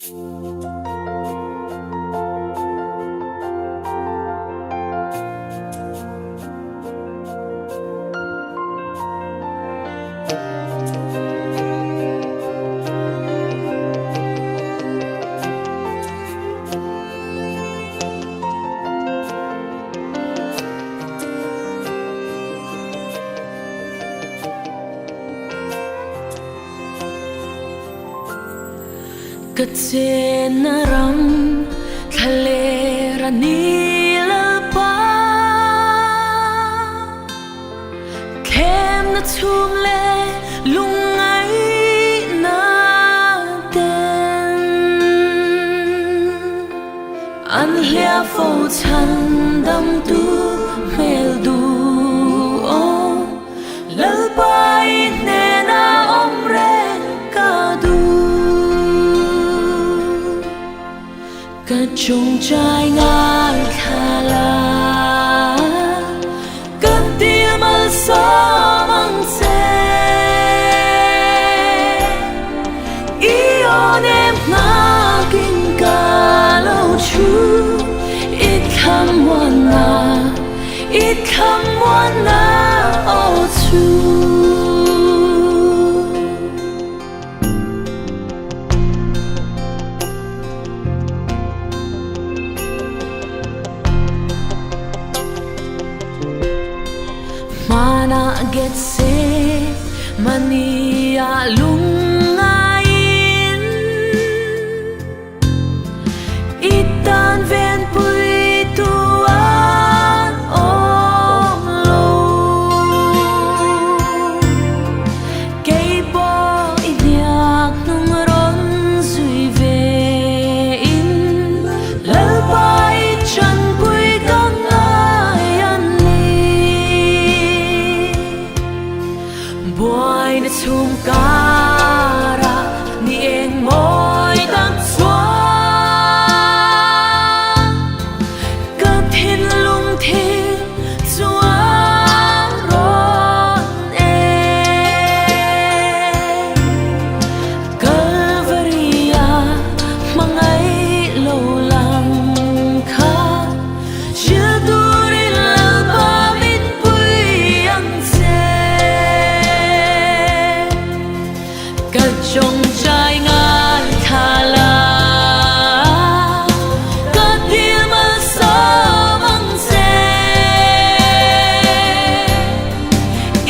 Ka naram thalera nila pa kem na thum le lungai na ten an hlia fo chan dam tu mel du o lal pai ne na omre ka du ka chung trai ngai khala ka tia mal sa mang se I on em na kin ka lo chu it come one na oh chu mana get se mania lungain itan ven pui tuan om lo kei bo idyak nung ron zui ve in lal pai chan pui kang boy na chum kara ni eng moi tang chua ka thin lung thin chua ron e Calvaria mangai lo lang kha chia duri la ba min pui ang ka chung trai ngai khala ka tia mal sa mang se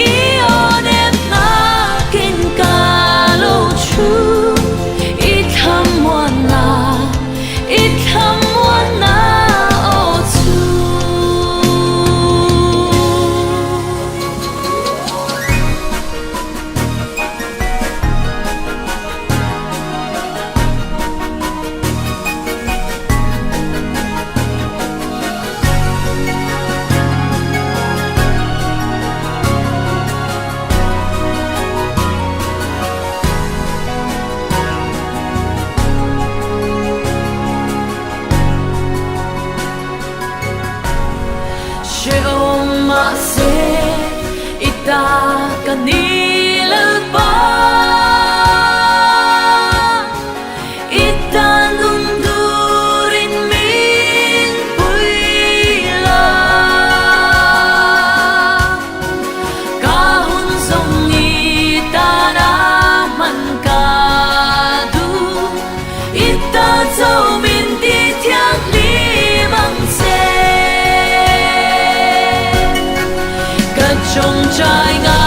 I on em na kin ka lo chu it come one na oh chu ma se ita kanila pa ita nundurin min puila kahun song ita naman kadu ita zau min di tiang limang se chung trai ngai